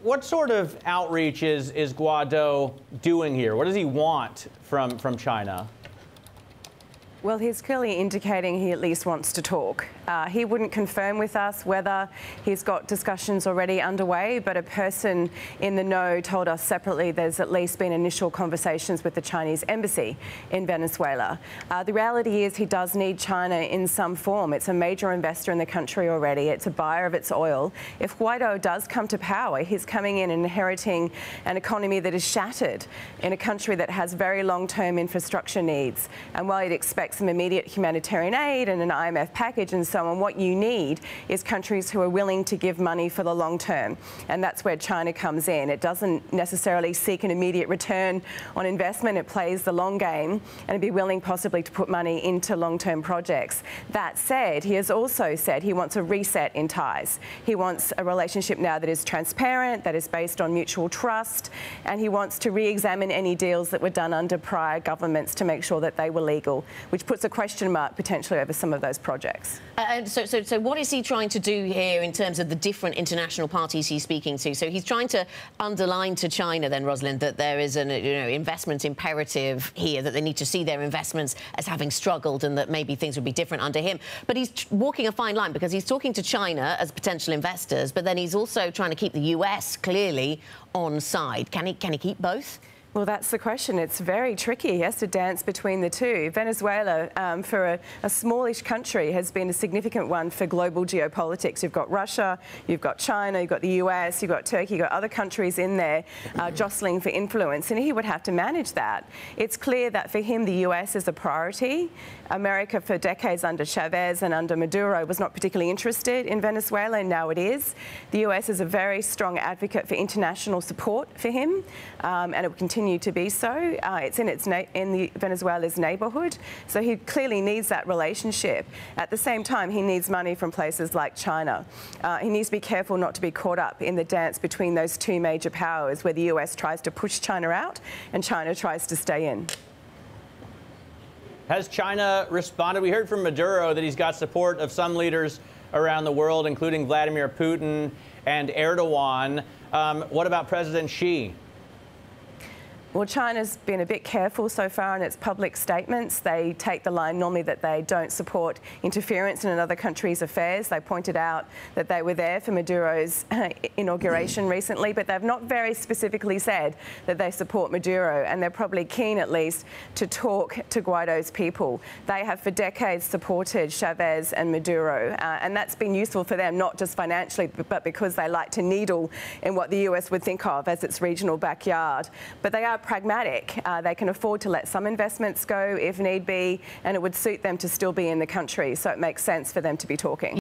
what sort of outreach is Guaido doing here? What does he want from China? Well, he's clearly indicating he at least wants to talk. He wouldn't confirm with us whether he's got discussions already underway, but a person in the know told us separately there's at least been initial conversations with the Chinese embassy in Venezuela. The reality is he does need China in some form. It's a major investor in the country already. It's a buyer of its oil. If Guaido does come to power, he's coming in and inheriting an economy that is shattered in a country that has very long-term infrastructure needs. And while he'd expect some immediate humanitarian aid and an IMF package and so on, what you need is countries who are willing to give money for the long term. And that's where China comes in. It doesn't necessarily seek an immediate return on investment. It plays the long game and be willing possibly to put money into long-term projects. That said, he has also said he wants a reset in ties. He wants a relationship now that is transparent, that is based on mutual trust, and he wants to re-examine any deals that were done under prior governments to make sure that they were legal, which puts a question mark potentially over some of those projects. And so what is he trying to do here in terms of the different international parties he's speaking to? So he's trying to underline to China then, Rosalind, that there is an investment imperative here, that they need to see their investments as having struggled and that maybe things would be different under him. But he's walking a fine line because he's talking to China as potential investors, but then he's also trying to keep the US clearly on side. Can he keep both? Well, that's the question. It's very tricky. He has to dance between the two. Venezuela, for a smallish country, has been a significant one for global geopolitics. You've got Russia, you've got China, you've got the US, you've got Turkey, you've got other countries in there jostling for influence, and he would have to manage that. It's clear that for him, the US is a priority. America, for decades under Chavez and under Maduro, was not particularly interested in Venezuela, and now it is. The US is a very strong advocate for international support for him, and it will continue to be so. It's in Venezuela's neighbourhood, so he clearly needs that relationship. At the same time, he needs money from places like China. He needs to be careful not to be caught up in the dance between those two major powers, where the US tries to push China out and China tries to stay in. Has China responded? We heard from Maduro that he's got support of some leaders around the world, including Vladimir Putin and Erdogan. What about President Xi? Well, China's been a bit careful so far in its public statements. They take the line normally that they don't support interference in another country's affairs. They pointed out that they were there for Maduro's inauguration recently, but they've not very specifically said that they support Maduro, and they're probably keen, at least, to talk to Guaido's people. They have for decades supported Chavez and Maduro, and that's been useful for them, not just financially, but because they like to needle in what the US would think of as its regional backyard. But they are pragmatic. They can afford to let some investments go if need be, and it would suit them to still be in the country, so it makes sense for them to be talking.